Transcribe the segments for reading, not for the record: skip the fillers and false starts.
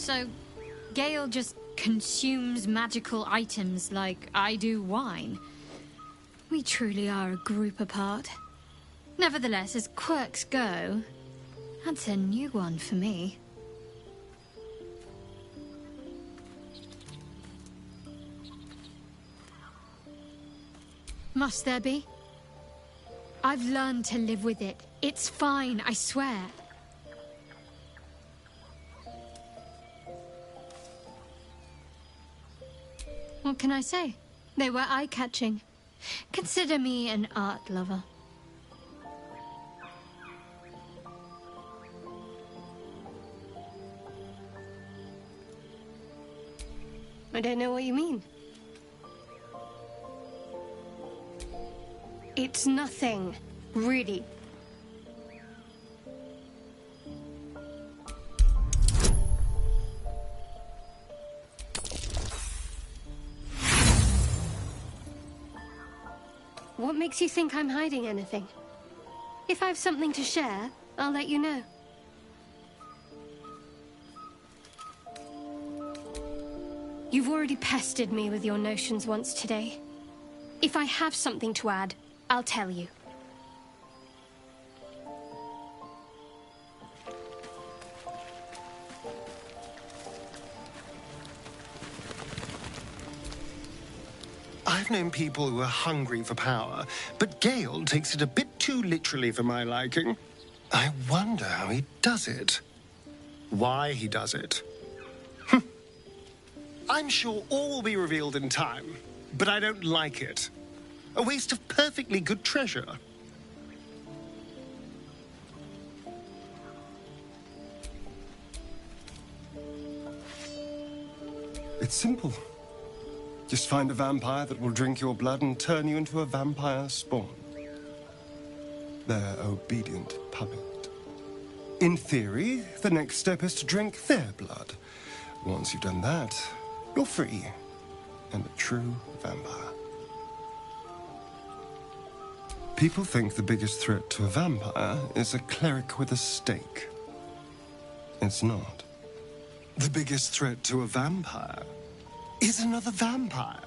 So, Gale just consumes magical items like I do wine. We truly are a group apart. Nevertheless, as quirks go, that's a new one for me. Must there be? I've learned to live with it. It's fine, I swear. What can I say? They were eye-catching. Consider me an art lover. I don't know what you mean. It's nothing, really. What makes you think I'm hiding anything? If I have something to share, I'll let you know. You've already pestered me with your notions once today. If I have something to add, I'll tell you. I've known people who are hungry for power, but Gale takes it a bit too literally for my liking. I wonder how he does it. Why he does it. I'm sure all will be revealed in time, but I don't like it. A waste of perfectly good treasure. It's simple. Just find a vampire that will drink your blood and turn you into a vampire spawn. Their obedient puppet. In theory, the next step is to drink their blood. Once you've done that, you're free and a true vampire. People think the biggest threat to a vampire is a cleric with a stake. It's not. The biggest threat to a vampire is another vampire.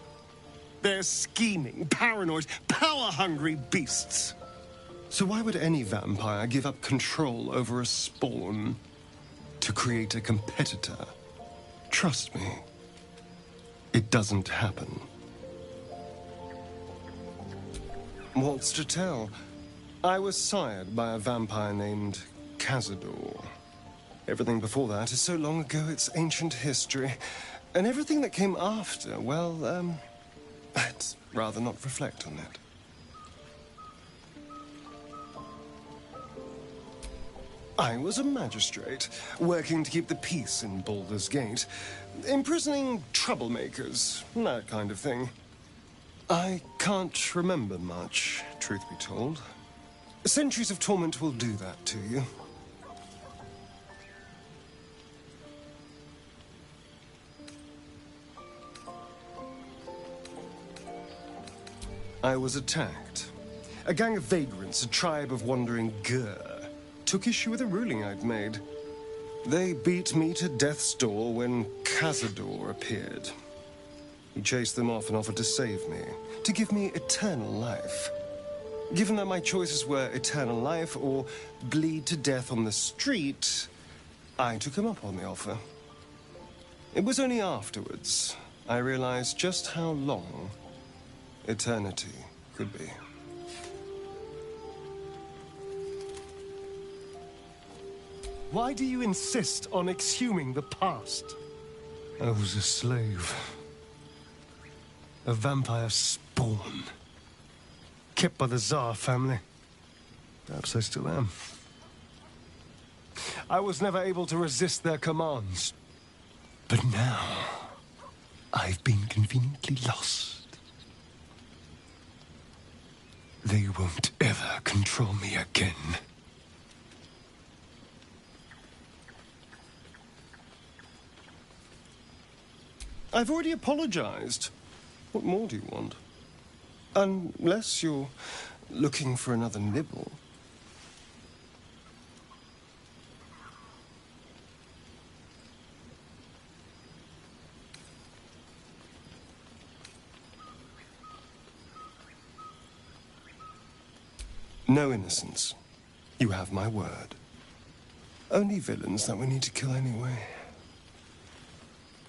They're scheming, paranoid, power-hungry beasts. So why would any vampire give up control over a spawn to create a competitor? Trust me, it doesn't happen. What's to tell? I was sired by a vampire named Cazador. Everything before that is so long ago it's ancient history. And everything that came after, well, I'd rather not reflect on it. I was a magistrate, working to keep the peace in Baldur's Gate, imprisoning troublemakers, that kind of thing. I can't remember much, truth be told. Centuries of torment will do that to you. I was attacked. A gang of vagrants, a tribe of wandering Gur, took issue with a ruling I'd made. They beat me to death's door when Cazador appeared. He chased them off and offered to save me, to give me eternal life. Given that my choices were eternal life or bleed to death on the street, I took him up on the offer. It was only afterwards I realized just how long eternity could be. Why do you insist on exhuming the past? I was a slave. A vampire spawn. Kept by the Tsar family. Perhaps I still am. I was never able to resist their commands. But now, I've been conveniently lost. They won't ever control me again. I've already apologized. What more do you want? Unless you're looking for another nibble. No innocence. You have my word. Only villains that we need to kill anyway.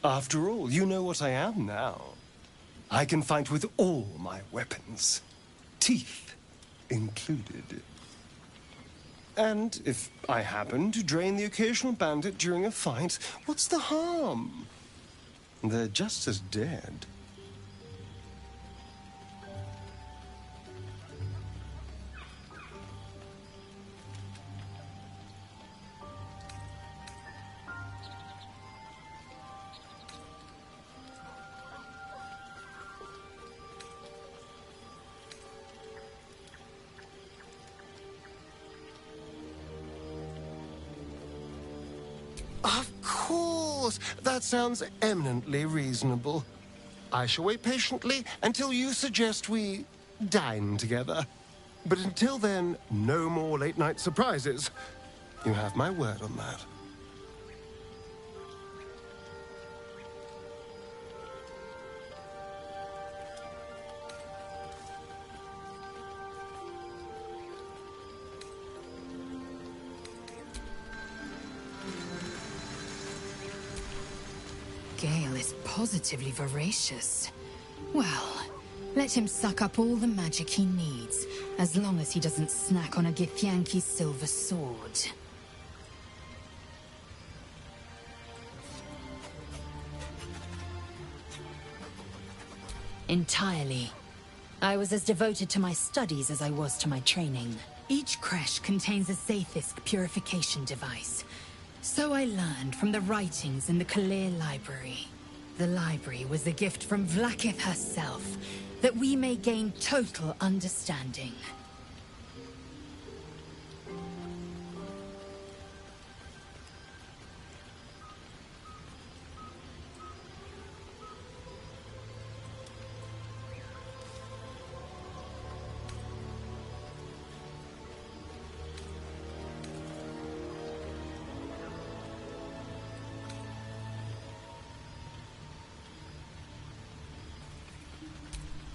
After all, you know what I am now. I can fight with all my weapons. Teeth included. And if I happen to drain the occasional bandit during a fight, what's the harm? They're just as dead. Of course! That sounds eminently reasonable. I shall wait patiently until you suggest we dine together. But until then, no more late-night surprises. You have my word on that. Gale is positively voracious. Well, let him suck up all the magic he needs, as long as he doesn't snack on a Githyanki's silver sword. Entirely. I was as devoted to my studies as I was to my training. Each creche contains a Zaithisk purification device. So I learned from the writings in the Kalir Library. The library was a gift from Vlaakith herself, that we may gain total understanding.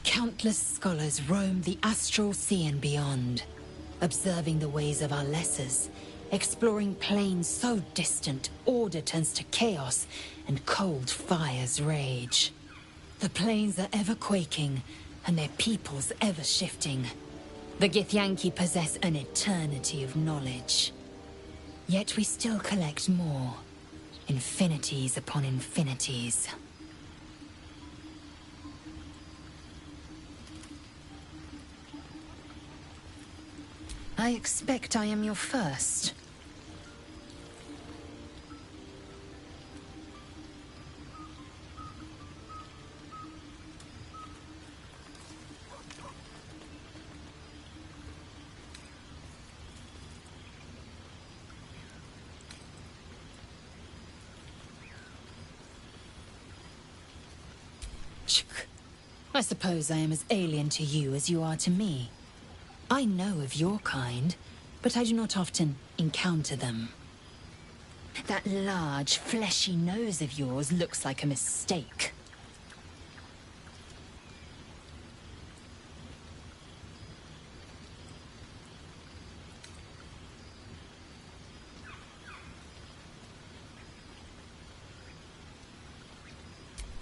Countless scholars roam the astral sea and beyond, observing the ways of our lessers, exploring planes so distant order turns to chaos and cold fires rage. The planes are ever quaking, and their peoples ever shifting. The Githyanki possess an eternity of knowledge. Yet we still collect more, infinities upon infinities. I expect I am your first. I suppose I am as alien to you as you are to me. I know of your kind, but I do not often encounter them. That large, fleshy nose of yours looks like a mistake.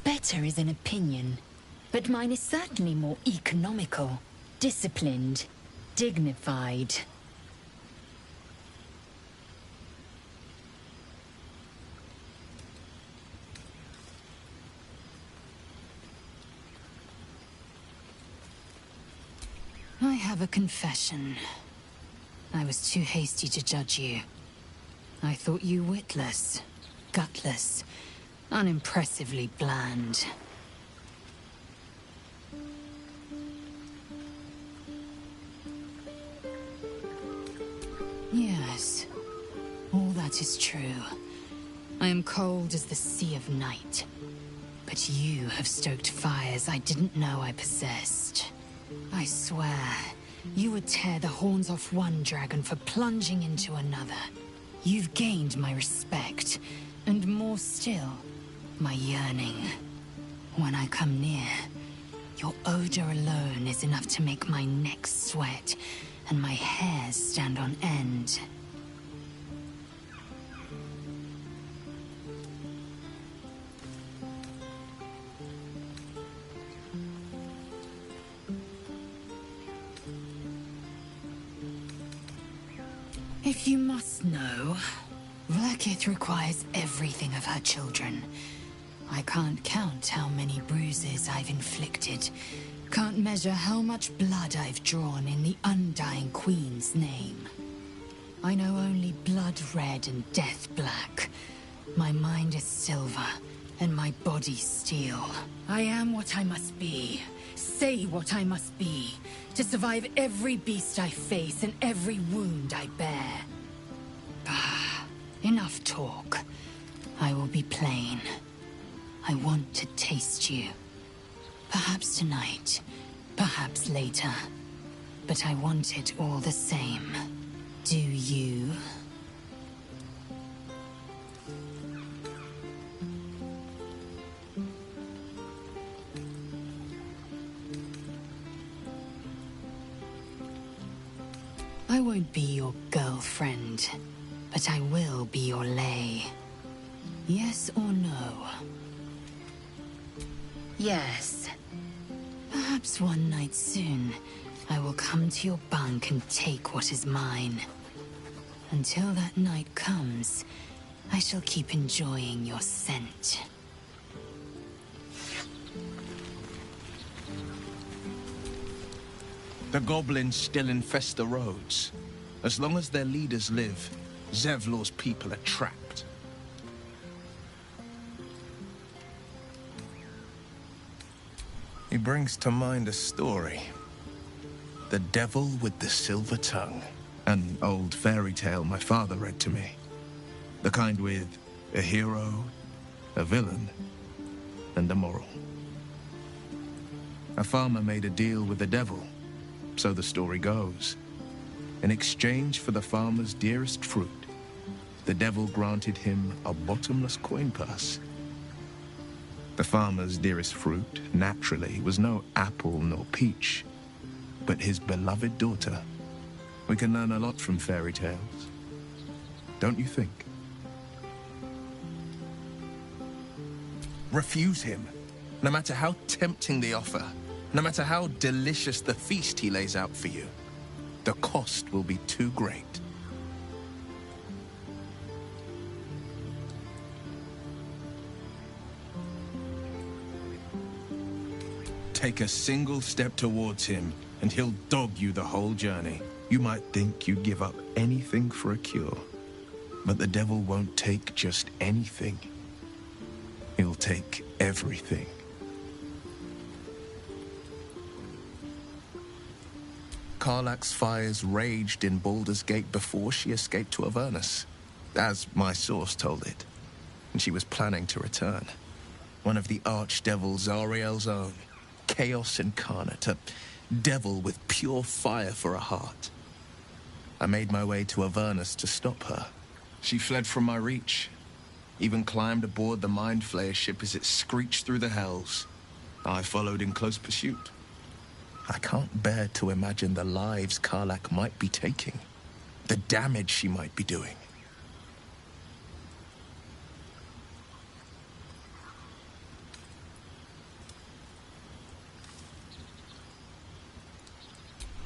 Better is an opinion, but mine is certainly more economical, disciplined, dignified. I have a confession. I was too hasty to judge you. I thought you witless, gutless, unimpressively bland. Yes, all that is true. I am cold as the sea of night. But you have stoked fires I didn't know I possessed. I swear, you would tear the horns off one dragon for plunging into another. You've gained my respect, and more still, my yearning. When I come near, your odor alone is enough to make my neck sweat and my hairs stand on end. If you must know, Vlaakith requires everything of her children. I can't count how many bruises I've inflicted. Can't measure how much blood I've drawn in the Undying Queen's name. I know only blood red and death black. My mind is silver, and my body steel. I am what I must be. Say what I must be. To survive every beast I face and every wound I bear. Enough talk. I will be plain. I want to taste you. Perhaps tonight, perhaps later. But I want it all the same. Do you? I won't be your girlfriend, but I will be your lay. Yes or no? Yes. Perhaps one night soon, I will come to your bunk and take what is mine. Until that night comes, I shall keep enjoying your scent. The goblins still infest the roads. As long as their leaders live, Zevlor's people are trapped. He brings to mind a story. The Devil with the Silver Tongue. An old fairy tale my father read to me. The kind with a hero, a villain, and a moral. A farmer made a deal with the devil, so the story goes. In exchange for the farmer's dearest fruit, the devil granted him a bottomless coin purse. The farmer's dearest fruit, naturally, was no apple nor peach, but his beloved daughter. We can learn a lot from fairy tales, don't you think? Refuse him, no matter how tempting the offer, no matter how delicious the feast he lays out for you. The cost will be too great. Take a single step towards him, and he'll dog you the whole journey. You might think you'd give up anything for a cure, but the devil won't take just anything. He'll take everything. Karlach's fires raged in Baldur's Gate before she escaped to Avernus, as my source told it, and she was planning to return. One of the archdevils Zariel's own, chaos incarnate, a devil with pure fire for a heart. I made my way to Avernus to stop her. She fled from my reach, even climbed aboard the Mind Flayer ship as it screeched through the hells. I followed in close pursuit. I can't bear to imagine the lives Karlach might be taking, the damage she might be doing.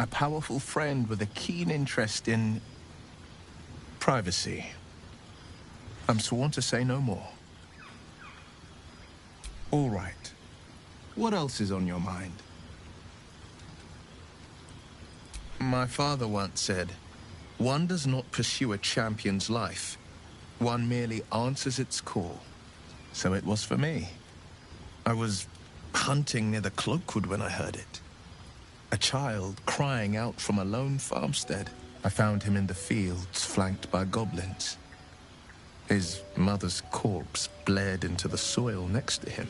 A powerful friend with a keen interest in privacy. I'm sworn to say no more. All right. What else is on your mind? My father once said, one does not pursue a champion's life. One merely answers its call. So it was for me. I was hunting near the Cloakwood when I heard it. A child crying out from a lone farmstead. I found him in the fields, flanked by goblins. His mother's corpse blared into the soil next to him.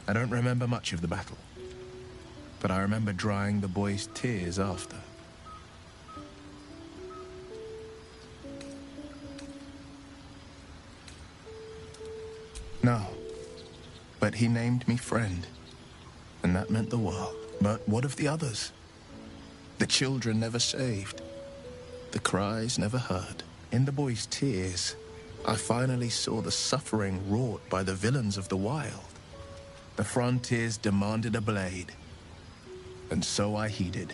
I don't remember much of the battle, but I remember drying the boy's tears after. No, but he named me friend, and that meant the world. But what of the others? The children never saved, the cries never heard. In the boy's tears, I finally saw the suffering wrought by the villains of the wild. The frontiers demanded a blade, and so I heeded.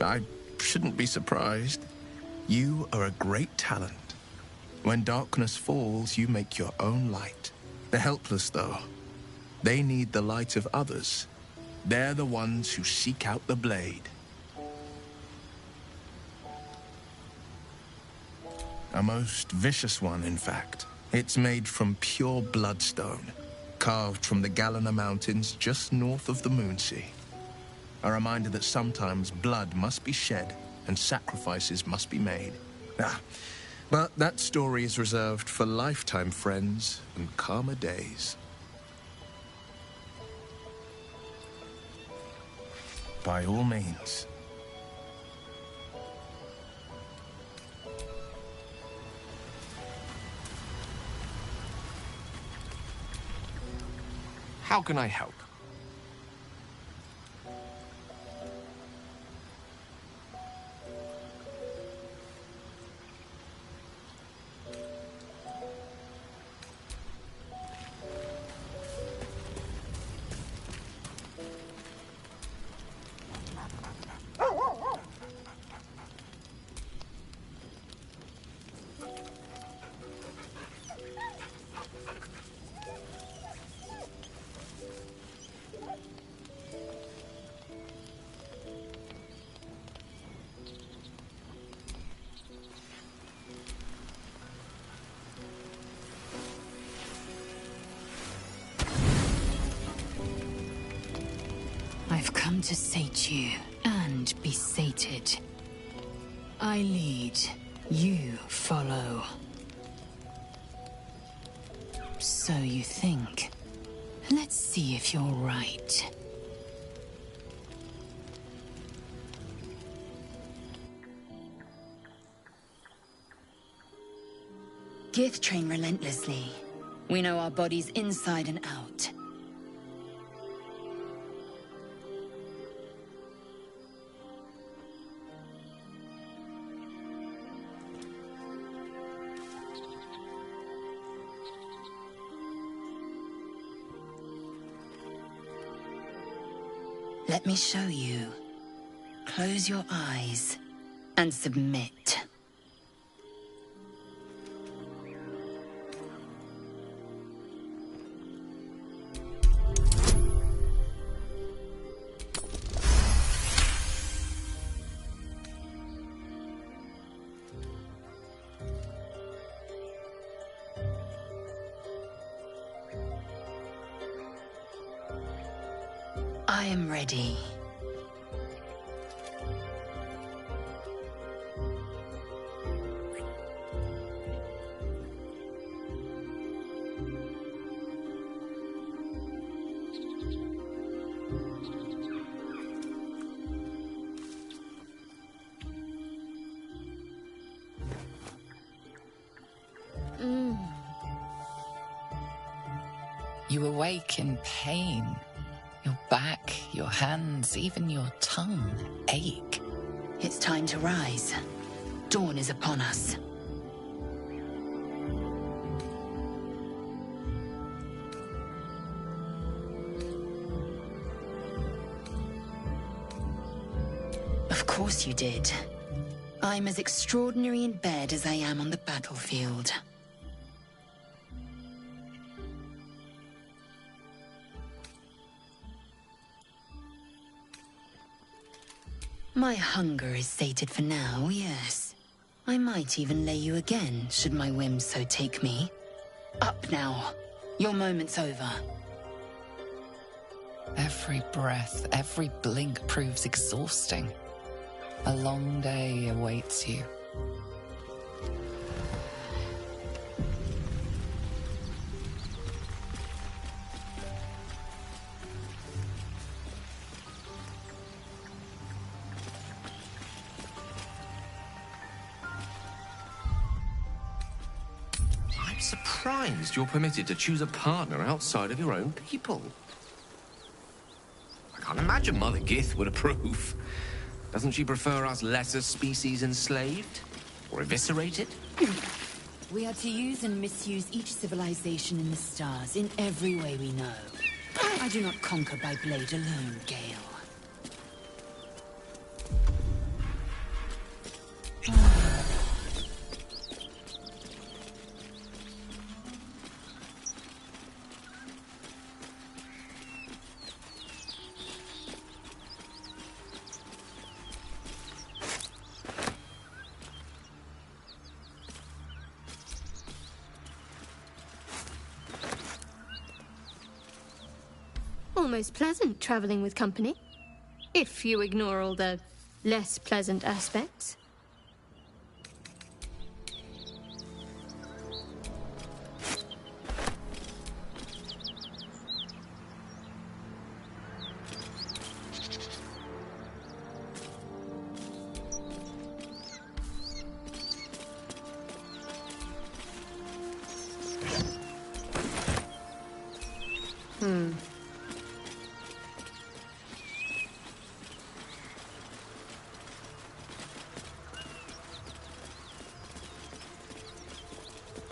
I shouldn't be surprised. You are a great talent. When darkness falls, you make your own light. The helpless, though, they need the light of others. They're the ones who seek out the blade. A most vicious one, in fact. It's made from pure bloodstone, carved from the Galena Mountains just north of the Moonsea. A reminder that sometimes blood must be shed and sacrifices must be made. But that story is reserved for lifetime friends and calmer days. By all means. How can I help? I've come to sate you and be sated. I lead, you follow. So you think. Let's see if you're right. Gith train relentlessly. We know our bodies inside and out. Let me show you. Close your eyes and submit. I am ready. You awake in pain. Your back, your hands, even your tongue ache. It's time to rise. Dawn is upon us. Of course you did. I'm as extraordinary in bed as I am on the battlefield. My hunger is sated for now, yes. I might even lay you again, should my whims so take me. Up now. Your moment's over. Every breath, every blink proves exhausting. A long day awaits you. surprised you're permitted to choose a partner outside of your own people. I can't imagine Mother Gith would approve. Doesn't she prefer us lesser species enslaved? Or eviscerated? We are to use and misuse each civilization in the stars in every way we know. I do not conquer by blade alone, Gale. Almost pleasant traveling with company, if you ignore all the less pleasant aspects.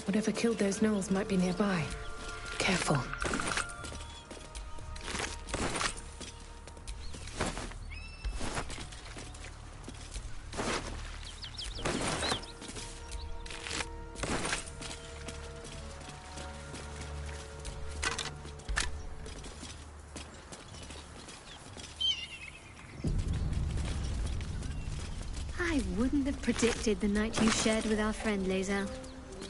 Whatever killed those gnolls might be nearby. Careful. I wouldn't have predicted the night you shared with our friend Lae'zel.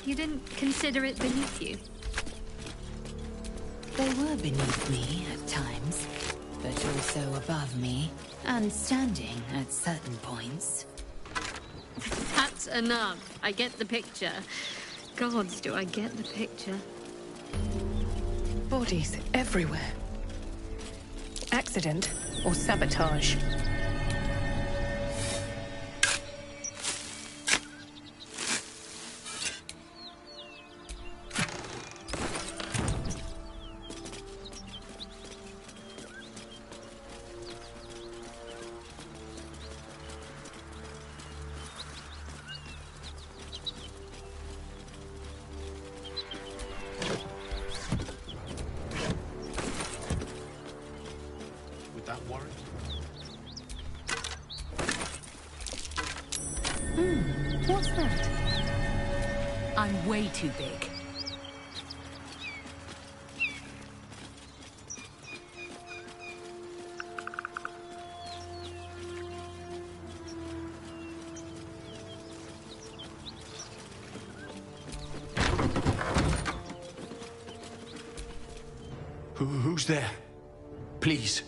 You didn't consider it beneath you. They were beneath me at times, but also above me, and standing at certain points. That's enough. I get the picture. Gods, do I get the picture. Bodies everywhere. Accident or sabotage? What's that? I'm way too big. Who's there? Please,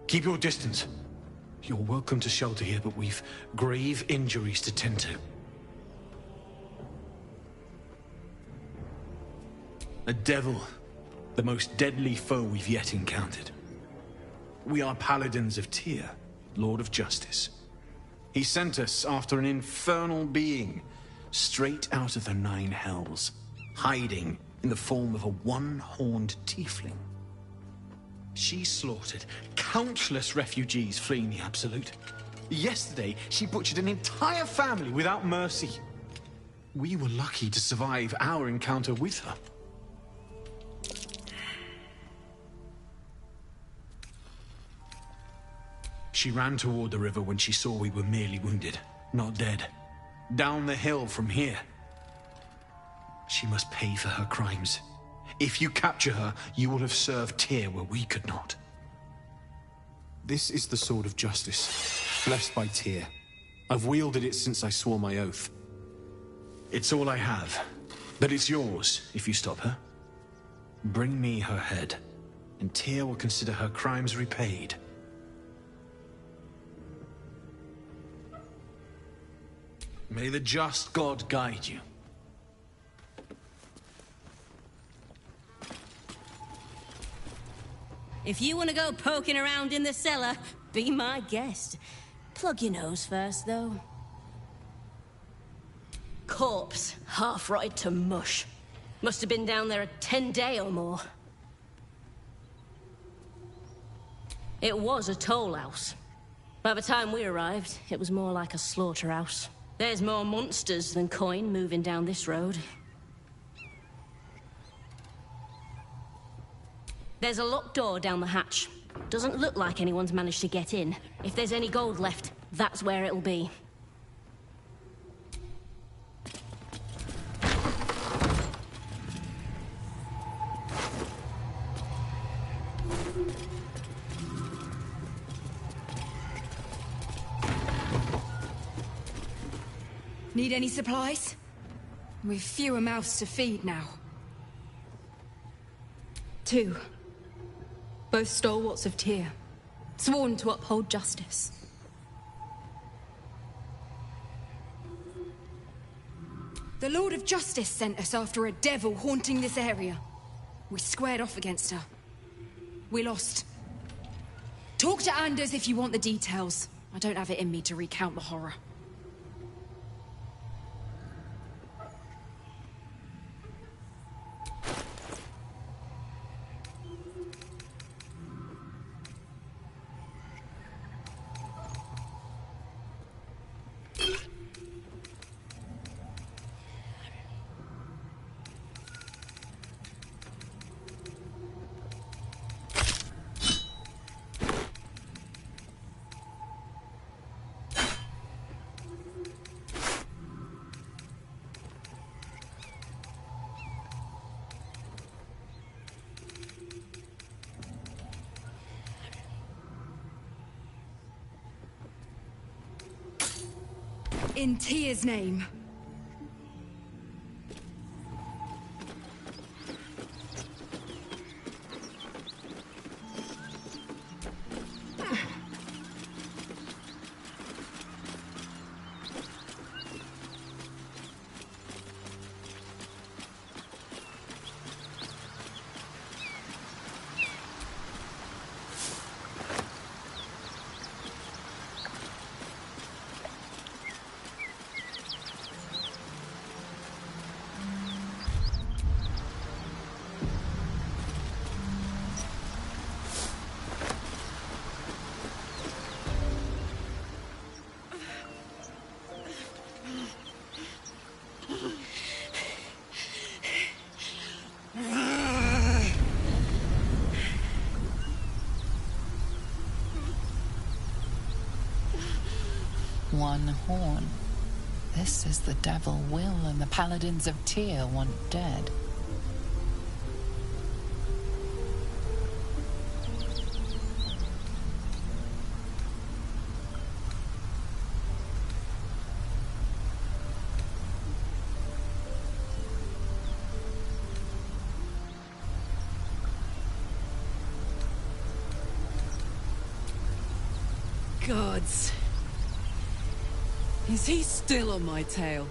keep your distance. You're welcome to shelter here, but we've grave injuries to tend to. A devil, the most deadly foe we've yet encountered. We are paladins of Tyr, Lord of Justice. He sent us after an infernal being, straight out of the Nine Hells, hiding in the form of a one-horned tiefling. She slaughtered countless refugees fleeing the Absolute. Yesterday, she butchered an entire family without mercy. We were lucky to survive our encounter with her. She ran toward the river when she saw we were merely wounded, not dead. Down the hill from here. She must pay for her crimes. If you capture her, you will have served Tyr where we could not. This is the sword of justice, blessed by Tyr. I've wielded it since I swore my oath. It's all I have, but it's yours if you stop her. Bring me her head, and Tyr will consider her crimes repaid. May the just God guide you. If you want to go poking around in the cellar, be my guest. Plug your nose first, though. Corpse, half rotted to mush. Must have been down there a 10-day or more. It was a toll house. By the time we arrived, it was more like a slaughterhouse. There's more monsters than coin moving down this road. There's a locked door down the hatch. Doesn't look like anyone's managed to get in. If there's any gold left, that's where it'll be. Need any supplies? We've fewer mouths to feed now. 2. Both stalwarts of Tyr, sworn to uphold justice. The Lord of Justice sent us after a devil haunting this area. We squared off against her. We lost. Talk to Anders if you want the details. I don't have it in me to recount the horror. In Tyr's name. One horn. This is the devil Will and the paladins of Tyr want dead. Gods. Is he still on my tail?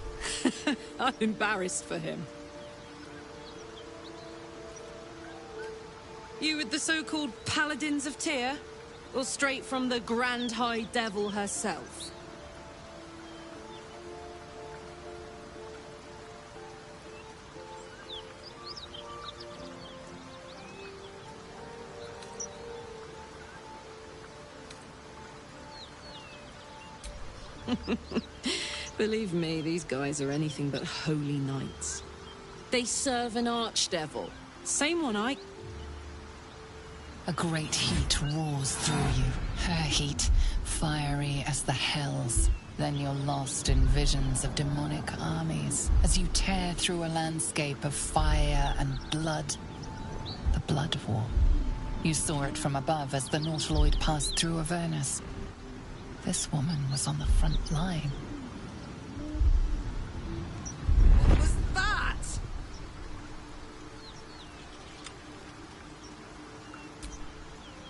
I'm embarrassed for him. You with the so-called paladins of Tyr? Or straight from the Grand High Devil herself? Believe me, these guys are anything but holy knights. They serve an archdevil. Same one I... A great heat roars through you. Her heat, fiery as the hells. Then you're lost in visions of demonic armies as you tear through a landscape of fire and blood. The Blood War. You saw it from above as the Nautiloid passed through Avernus. This woman was on the front line. What was that?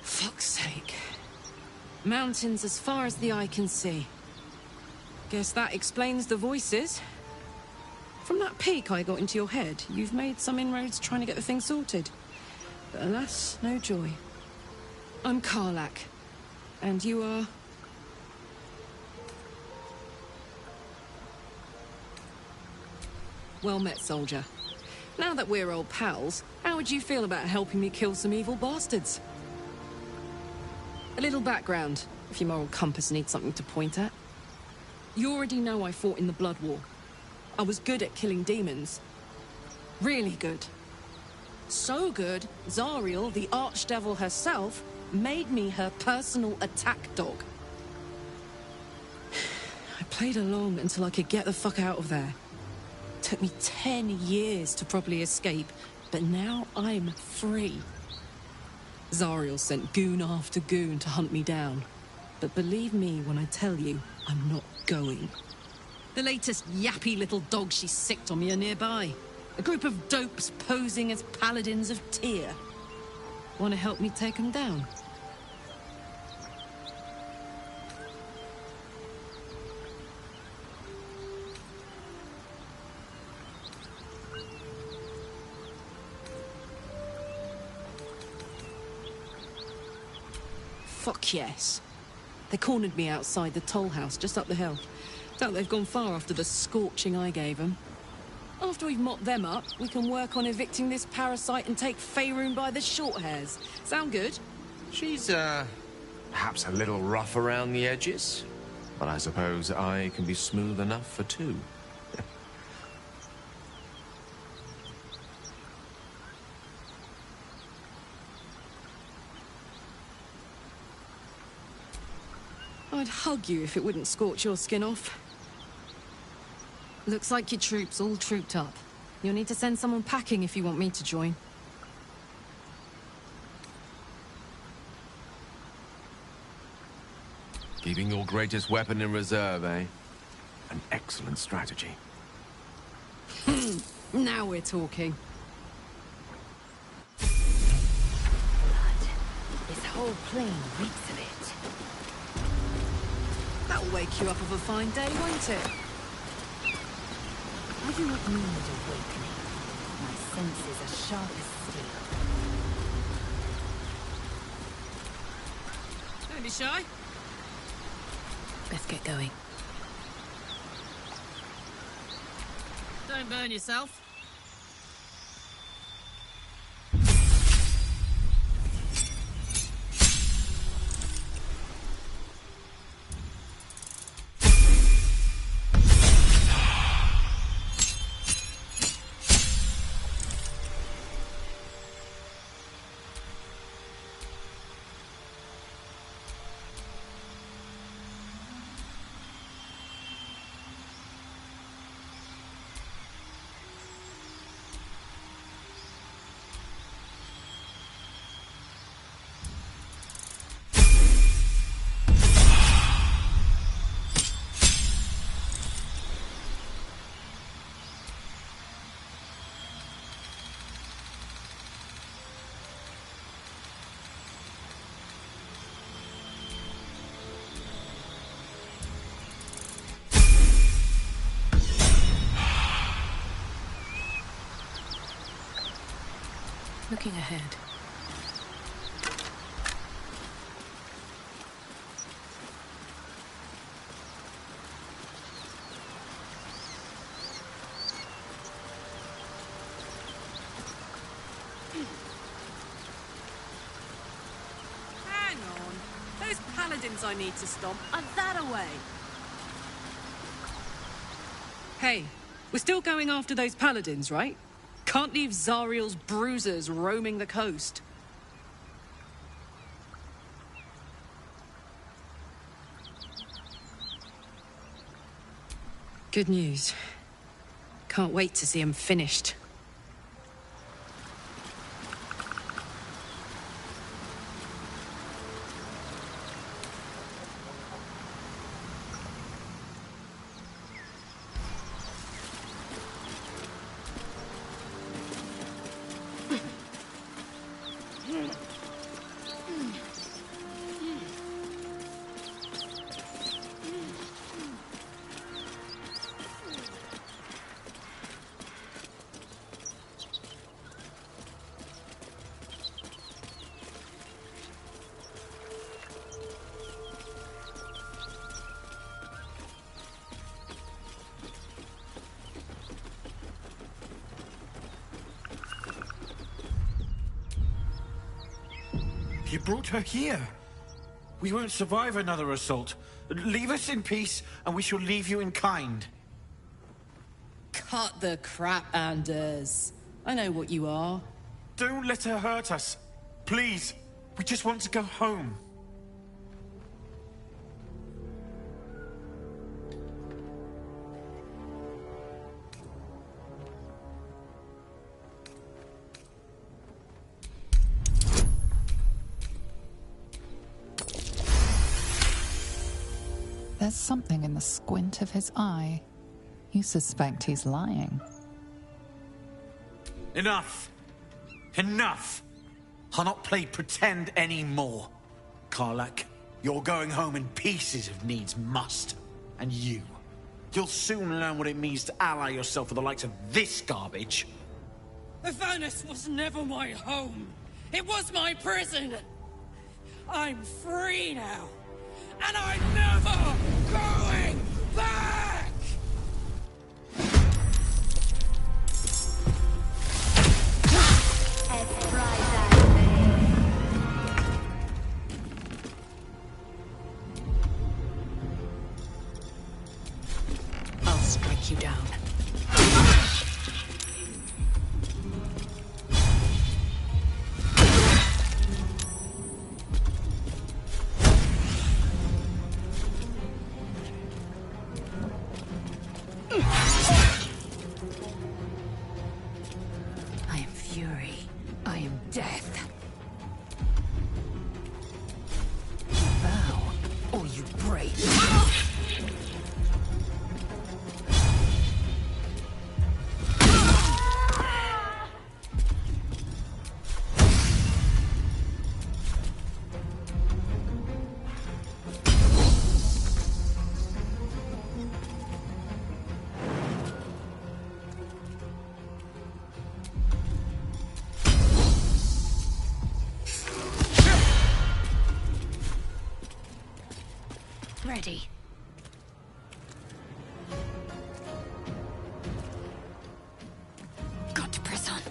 Fuck's sake. Mountains as far as the eye can see. Guess that explains the voices. From that peek I got into your head, you've made some inroads trying to get the thing sorted. But alas, no joy. I'm Karlach. And you are... Well met, soldier. Now that we're old pals, how would you feel about helping me kill some evil bastards? A little background, if your moral compass needs something to point at. You already know I fought in the Blood War. I was good at killing demons. Really good. So good, Zariel, the Archdevil herself, made me her personal attack dog. I played along until I could get the fuck out of there. Took me 10 years to properly escape, but now I'm free. Zariel sent goon after goon to hunt me down. But believe me when I tell you, I'm not going. The latest yappy little dogs she sicked on me are nearby. A group of dopes posing as paladins of Tyr. Want to help me take them down? Fuck yes. They cornered me outside the toll house just up the hill. Doubt they've gone far after the scorching I gave them. After we've mopped them up, we can work on evicting this parasite and take Faerun by the short hairs. Sound good? She's, perhaps a little rough around the edges. But I suppose I can be smooth enough for two. I'd hug you if it wouldn't scorch your skin off. Looks like your troops all trooped up. You'll need to send someone packing if you want me to join. Keeping your greatest weapon in reserve, eh? An excellent strategy. Now we're talking. Blood. This whole plain reeks of it. That'll wake you up of a fine day, won't it? I do not need awakening. My senses are sharp as steel. Don't be shy. Let's get going. Don't burn yourself. Looking ahead. Hang on. Those paladins I need to stop are that away. Hey, we're still going after those paladins, right? Can't leave Zariel's bruisers roaming the coast. Good news. Can't wait to see him finished. You brought her here. We won't survive another assault. Leave us in peace, and we shall leave you in kind. Cut the crap, Anders. I know what you are. Don't let her hurt us. Please. We just want to go home. There's something in the squint of his eye. You suspect he's lying. Enough! Enough! I'll not play pretend anymore. Karlach, you're going home in pieces if needs must. And you'll soon learn what it means to ally yourself with the likes of this garbage. Avernus was never my home. It was my prison. I'm free now. And I'm never going back! I'll strike you down. I am fury. I am death. Bow, or you break. Ready. Got to press on.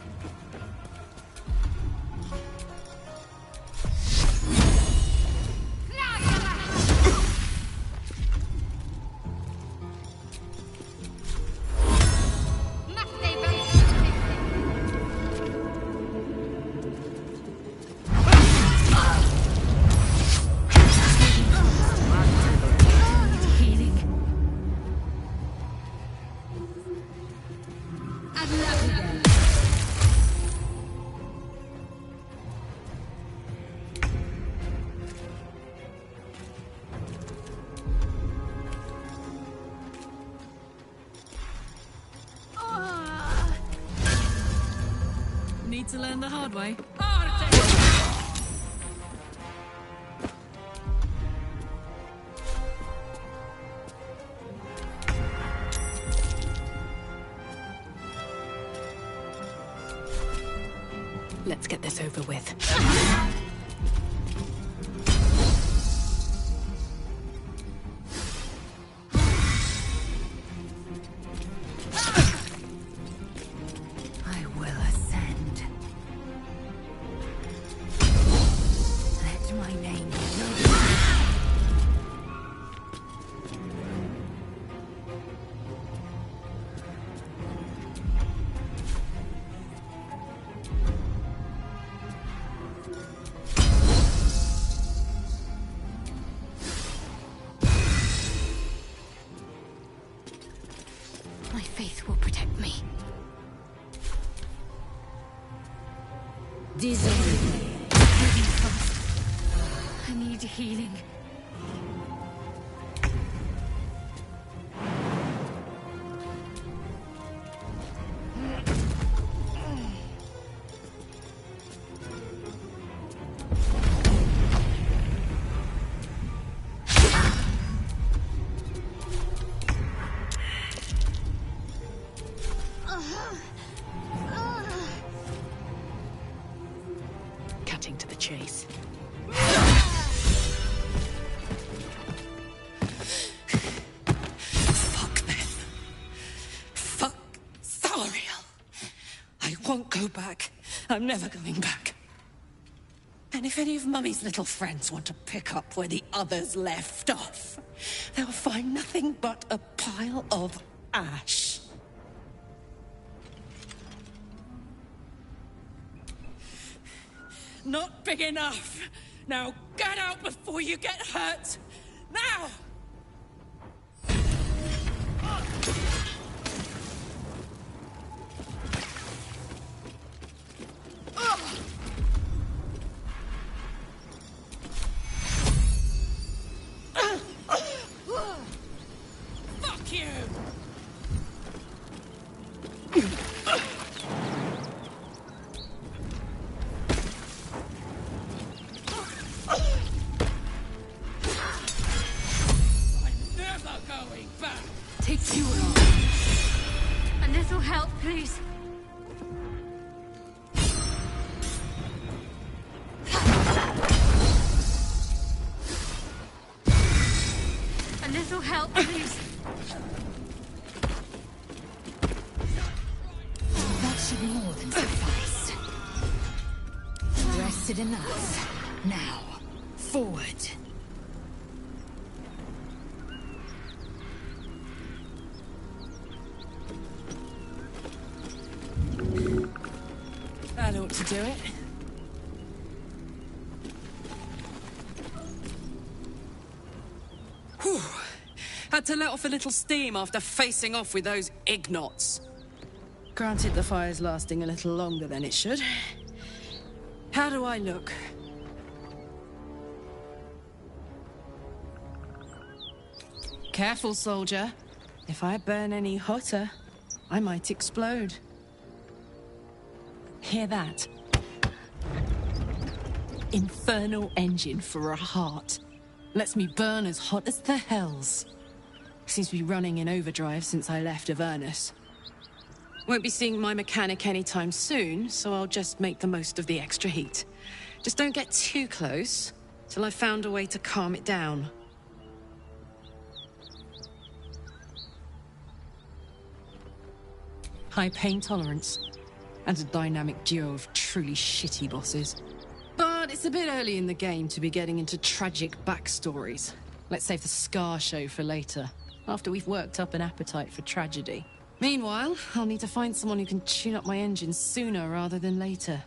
Need to learn the hard way. Let's get this over with. I will ascend. Let my name be known. My faith will protect me. I need healing. Cutting to the chase. Fuck them. Fuck Thariel. I won't go back. I'm never going back. And if any of Mummy's little friends want to pick up where the others left off, they'll find nothing but a pile of ash. Not big enough. Now get out before you get hurt. Now! Fuck you! I'm never going back! Take too long. A little help, please. A little help, please. That should more than suffice. Rested enough. Now, forward. That ought to do it. Whew. Had to let off a little steam after facing off with those ignots. Granted, the fire's lasting a little longer than it should. How do I look? Careful, soldier. If I burn any hotter, I might explode. Hear that? Infernal engine for a heart. Lets me burn as hot as the hells. Seems to be running in overdrive since I left Avernus. Won't be seeing my mechanic anytime soon, so I'll just make the most of the extra heat. Just don't get too close, till I've found a way to calm it down. High pain tolerance, and a dynamic duo of truly shitty bosses. But it's a bit early in the game to be getting into tragic backstories. Let's save the Scar show for later, after we've worked up an appetite for tragedy. Meanwhile, I'll need to find someone who can tune up my engine sooner rather than later.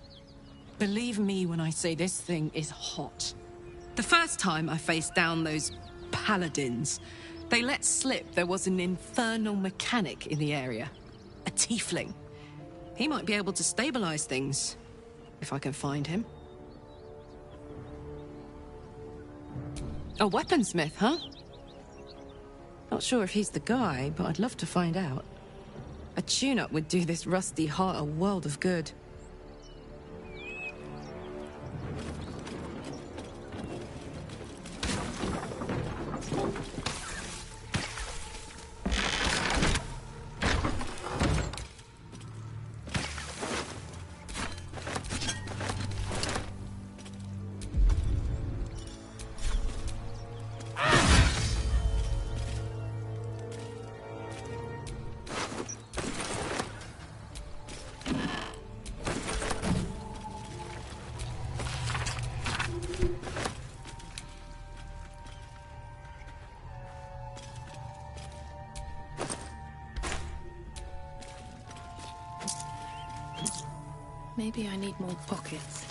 Believe me when I say this thing is hot. The first time I faced down those paladins, they let slip there was an infernal mechanic in the area. A tiefling. He might be able to stabilize things, if I can find him. A weaponsmith, huh? Not sure if he's the guy, but I'd love to find out. A tune-up would do this rusty heart a world of good. Maybe I need more pockets.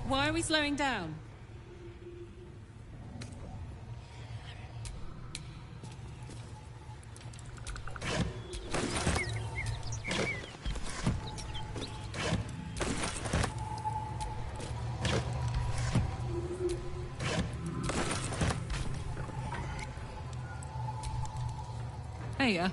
Why are we slowing down? here.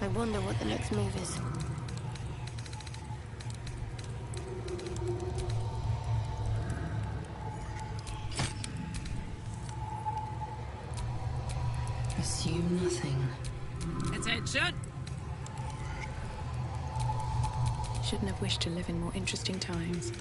I wonder what the next move is. Assume nothing. Attention! Shouldn't have wished to live in more interesting times.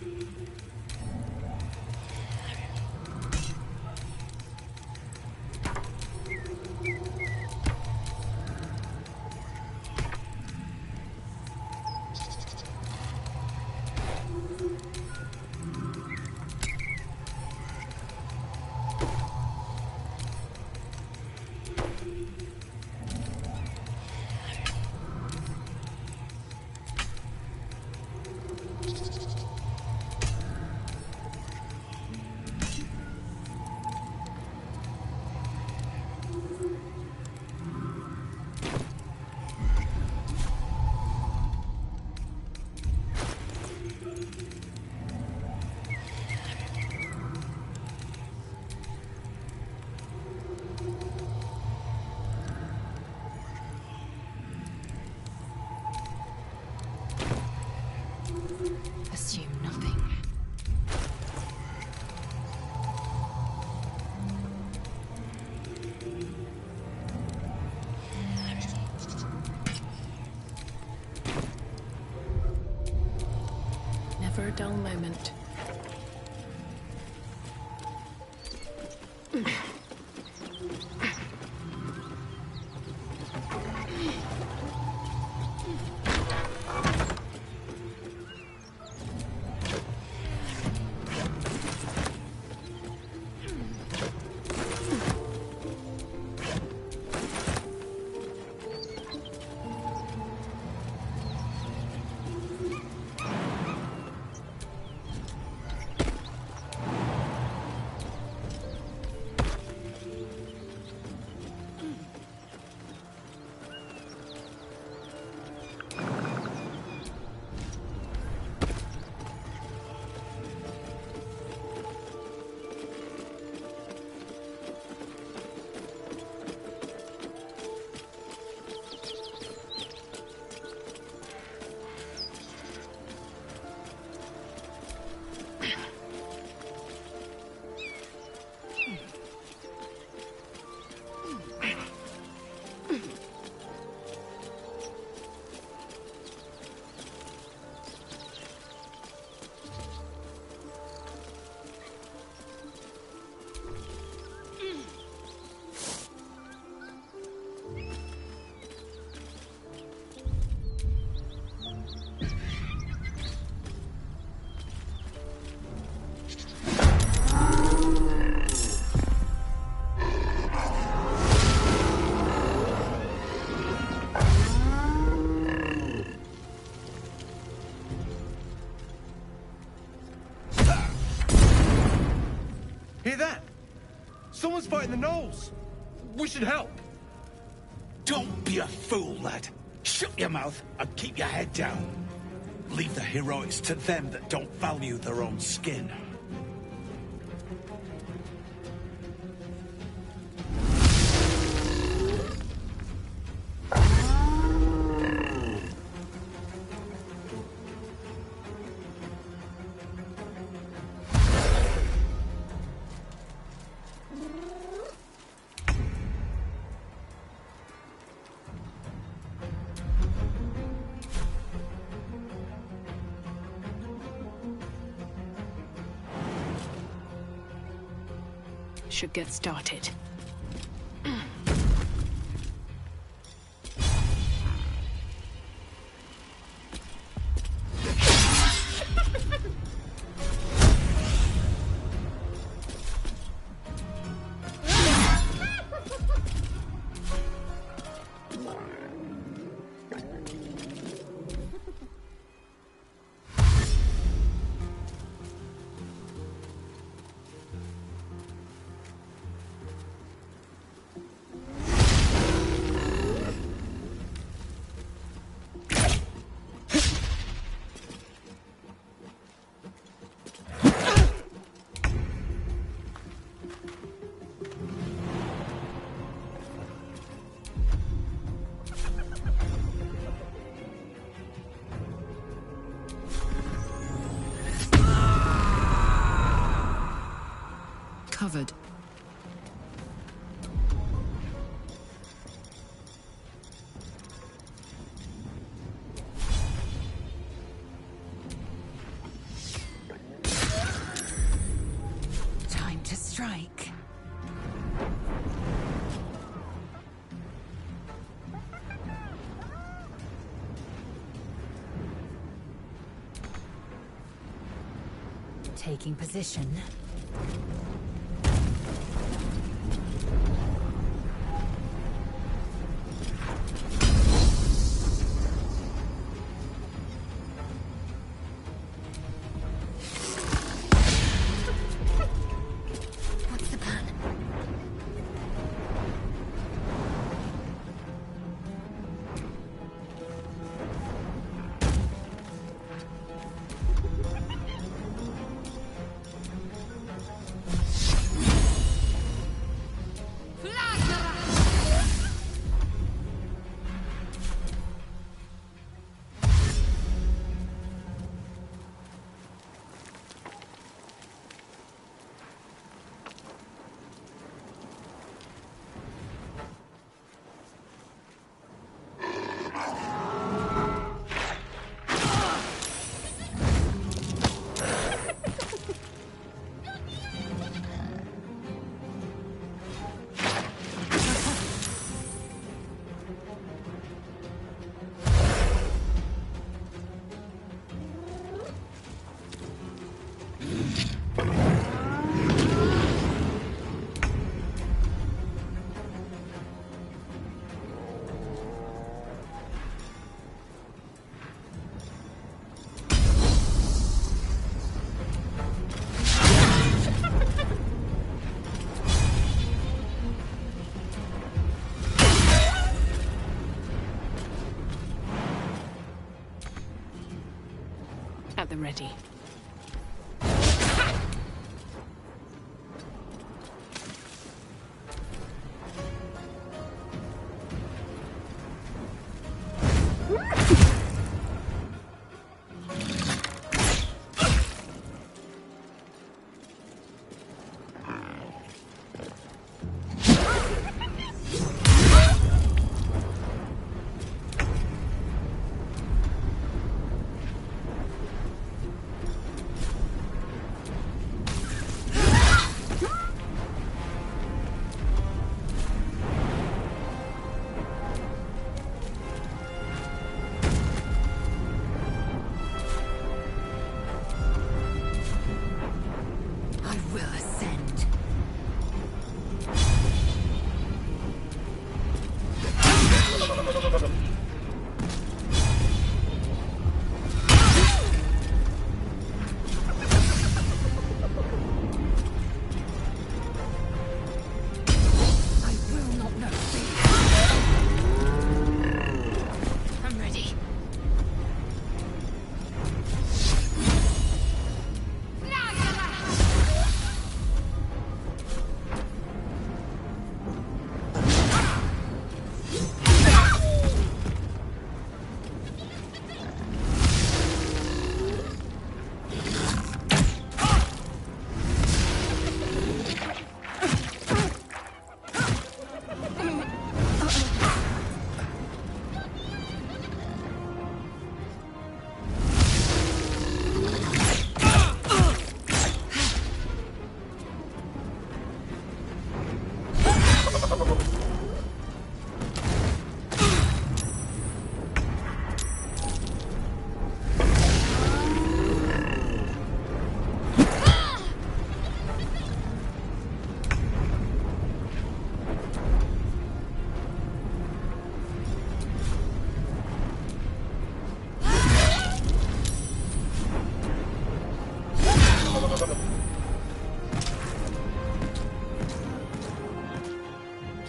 Assume nothing. Never a dull moment. Hear that? Someone's fighting the gnolls. We should help. Don't be a fool, lad. Shut your mouth and keep your head down. Leave the heroics to them that don't value their own skin. Should get started. taking position. What's the plan? At the ready.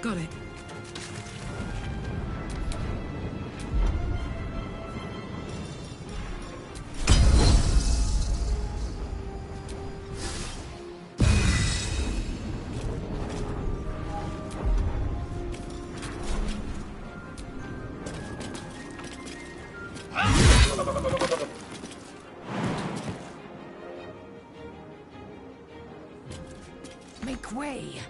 Got it. Make way.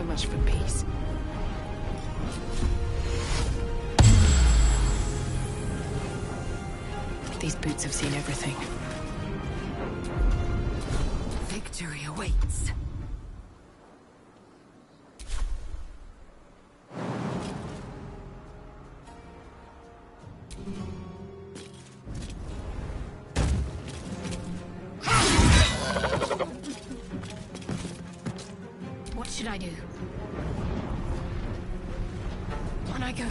much for peace. These boots have seen everything. Victory awaits. What should I do? On I go.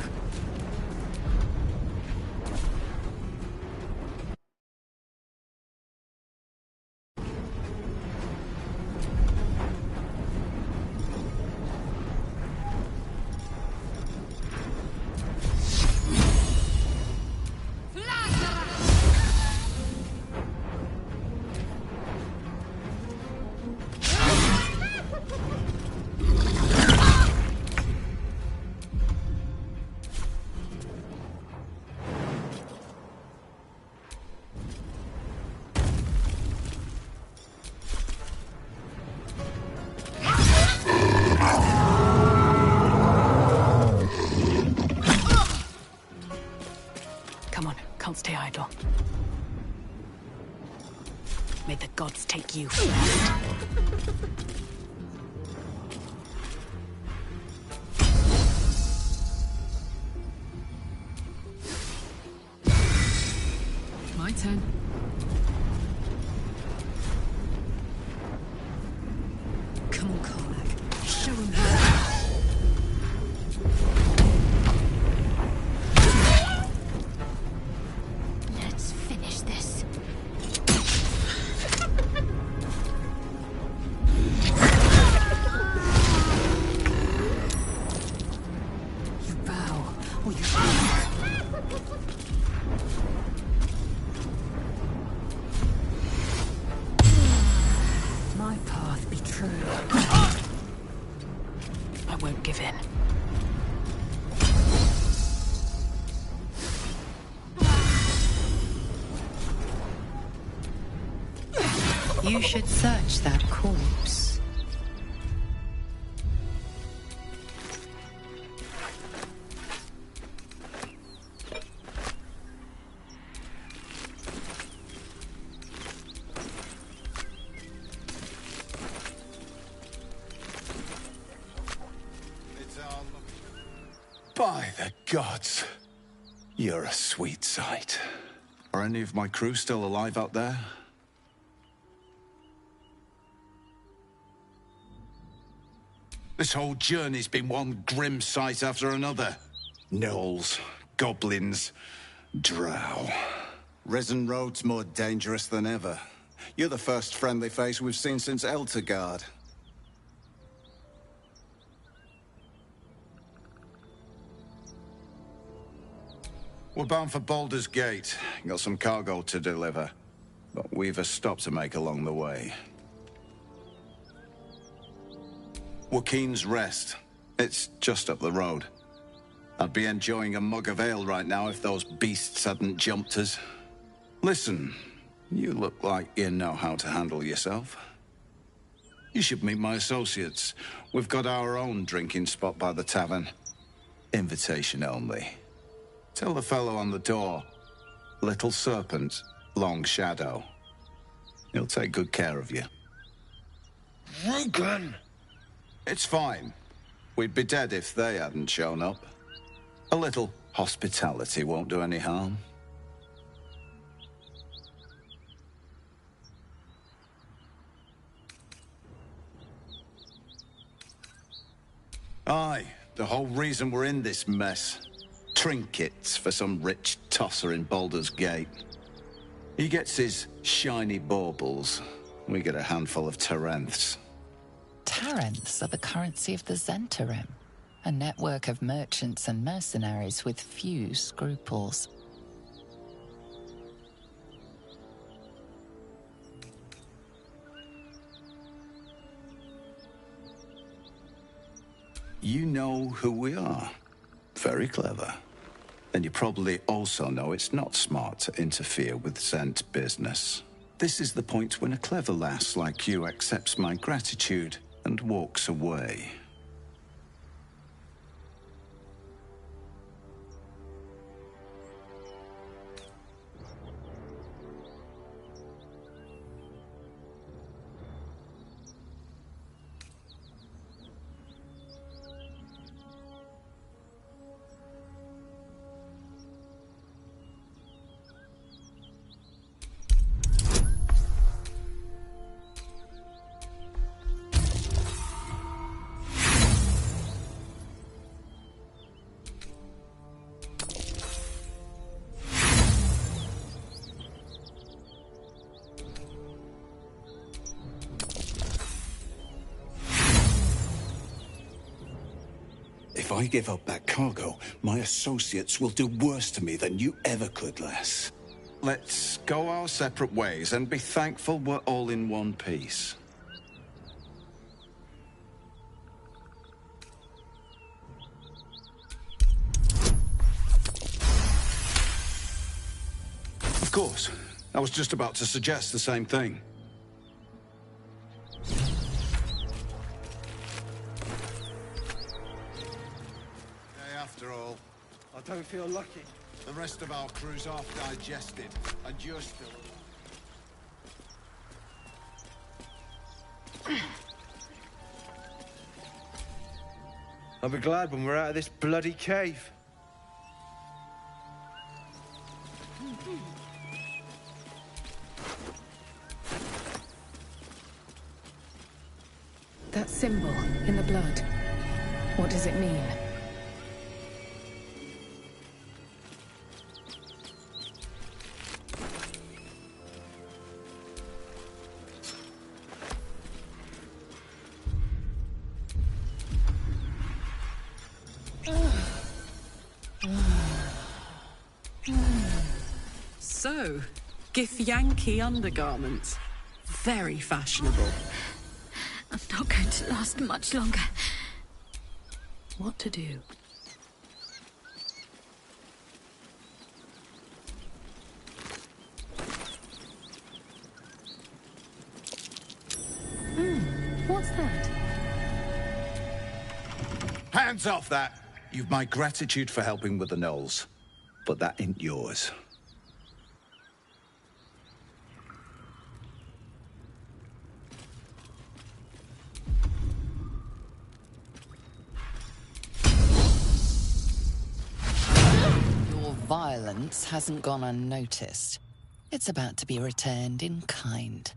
Come on, can't stay idle. May the gods take you first. My turn. Come on, Karlach. Show him how. Let's finish this. You bow, or you my path be true. I won't give in. You should search that corpse. By the gods, you're a sweet sight. Are any of my crew still alive out there? This whole journey's been one grim sight after another. Gnolls, goblins, drow. Risen Road's more dangerous than ever. You're the first friendly face we've seen since Eltergard. We're bound for Baldur's Gate. Got some cargo to deliver. But we've a stop to make along the way. Wakeen's Rest. It's just up the road. I'd be enjoying a mug of ale right now if those beasts hadn't jumped us. Listen, you look like you know how to handle yourself. You should meet my associates. We've got our own drinking spot by the tavern. Invitation only. Tell the fellow on the door, Little Serpent, Long Shadow. He'll take good care of you. Rugen! It's fine. We'd be dead if they hadn't shown up. A little hospitality won't do any harm. Aye, the whole reason we're in this mess. Trinkets for some rich tosser in Baldur's Gate. He gets his shiny baubles. We get a handful of Tarenths. Tarenths are the currency of the Zentarim, a network of merchants and mercenaries with few scruples. You know who we are. Very clever. And you probably also know it's not smart to interfere with Zent business. This is the point when a clever lass like you accepts my gratitude and walks away. I give up that cargo, my associates will do worse to me than you ever could, lass. Let's go our separate ways and be thankful we're all in one piece. Of course. I was just about to suggest the same thing. After all, I don't feel lucky. the rest of our crew's half digested, and you're still alive. I'll be glad when we're out of this bloody cave. That symbol in the blood, what does it mean? So, Githyanki undergarments. Very fashionable. I'm not going to last much longer. What to do? What's that? Hands off that! You've my gratitude for helping with the gnolls, but that ain't yours. Your violence hasn't gone unnoticed. It's about to be returned in kind.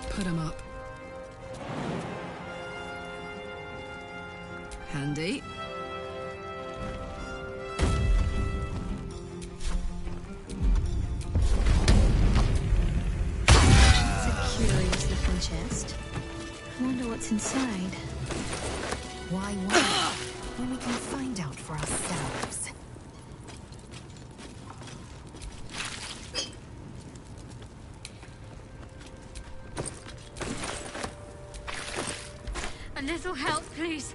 Put him up. Handy. It's a curious looking chest. I wonder what's inside. Why worry when we can find out for ourselves? A little help, please.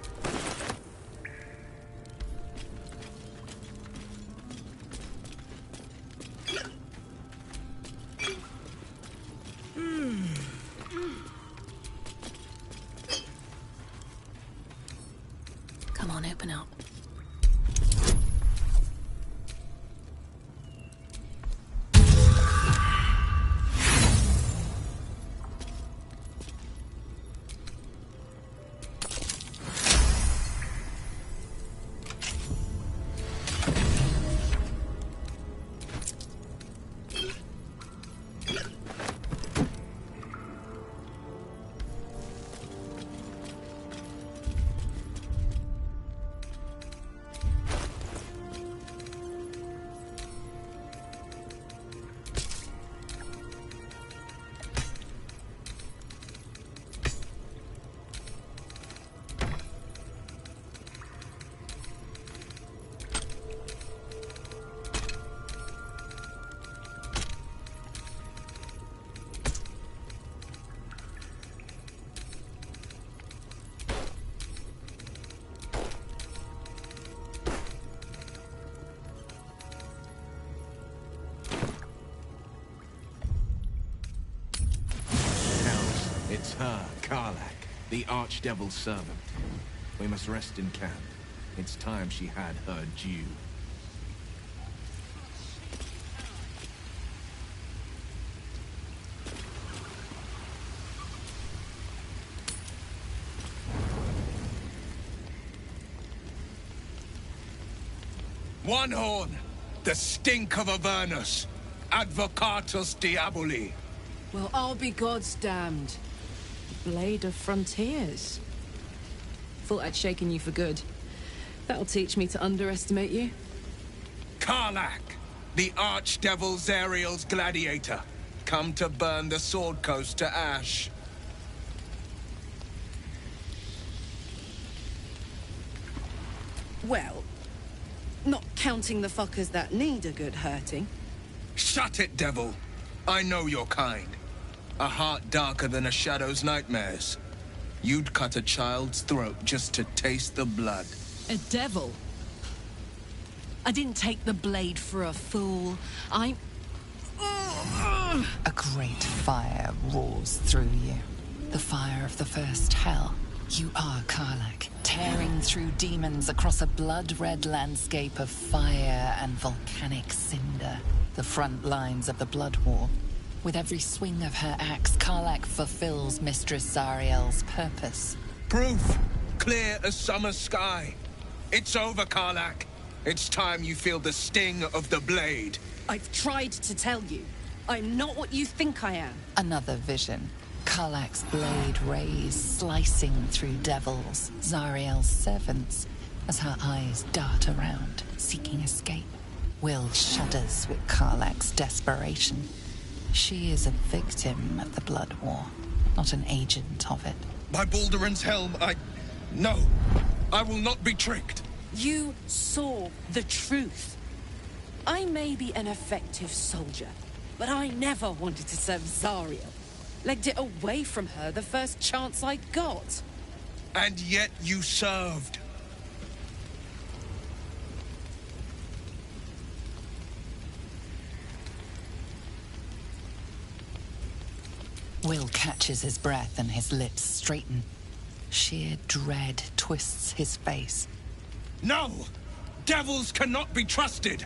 Come on, open up. It's her, Karlak, the Archdevil's servant. We must rest in camp. It's time she had her due. One horn, the stink of Avernus, advocatus diaboli. Well, I'll be God's damned. Blade of Frontiers. Thought I'd shaken you for good. That'll teach me to underestimate you. Karlach, the archdevil Zariel's gladiator, come to burn the Sword Coast to ash. Well, not counting the fuckers that need a good hurting. Shut it, devil. I know your kind. A heart darker than a shadow's nightmares. You'd cut a child's throat just to taste the blood. A devil? I didn't take the blade for a fool. A great fire roars through you. The fire of the first hell. You are Karlach, tearing through demons across a blood-red landscape of fire and volcanic cinder. The front lines of the Blood War. With every swing of her axe, Karlach fulfills Mistress Zariel's purpose. Proof! Clear as summer sky. It's over, Karlach. It's time you feel the sting of the blade. I've tried to tell you. I'm not what you think I am. Another vision. Karlach's blade rays slicing through devils, Zariel's servants, as her eyes dart around, seeking escape. Will shudders with Karlach's desperation. She is a victim of the Blood War, not an agent of it. By Balduran's helm, No, I will not be tricked. You saw the truth. I may be an effective soldier, but I never wanted to serve Zariel. Legged it away from her the first chance I got. And yet you served. Will catches his breath and his lips straighten. Sheer dread twists his face. No! Devils cannot be trusted!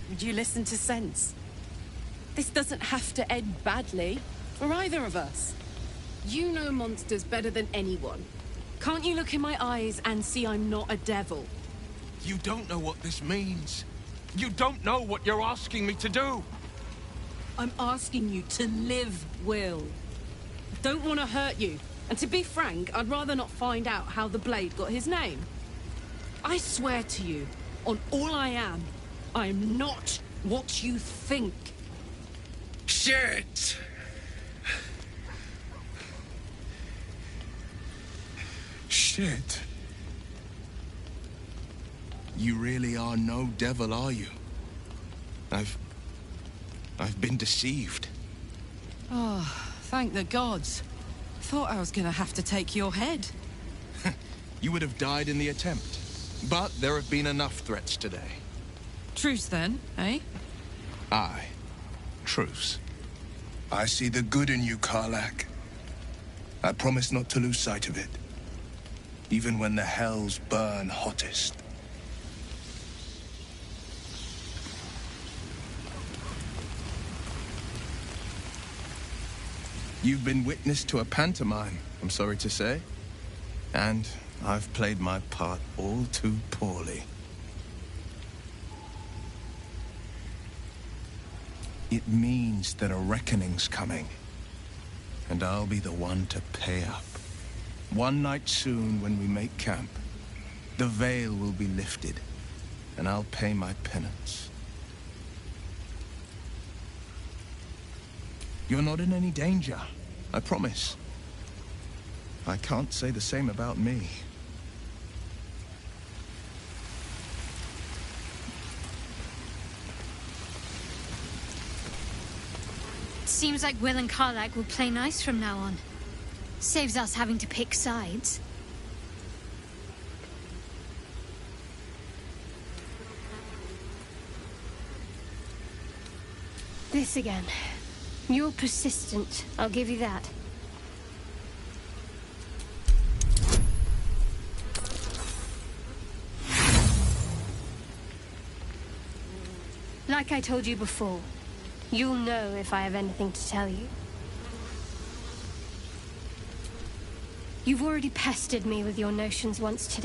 Would you listen to sense? This doesn't have to end badly, for either of us. You know monsters better than anyone. Can't you look in my eyes and see I'm not a devil? You don't know what this means. You don't know what you're asking me to do. I'm asking you to live, Will. I don't want to hurt you. And to be frank, I'd rather not find out how the blade got his name. I swear to you, on all I am, I'm not what you think. Shit! Shit. You really are no devil, are you? I've been deceived. Oh, thank the gods. Thought I was gonna have to take your head. You would have died in the attempt. But there have been enough threats today. Truce then, eh? Aye. Truce. I see the good in you, Karlach. I promise not to lose sight of it. Even when the hells burn hottest. You've been witness to a pantomime, I'm sorry to say. And I've played my part all too poorly. It means that a reckoning's coming. And I'll be the one to pay up. One night soon, when we make camp, the veil will be lifted, and I'll pay my penance. You're not in any danger, I promise. I can't say the same about me. Seems like Will and Karlach will play nice from now on. Saves us having to pick sides. This again. You're persistent, I'll give you that. Like I told you before, you'll know if I have anything to tell you. You've already pestered me with your notions once today.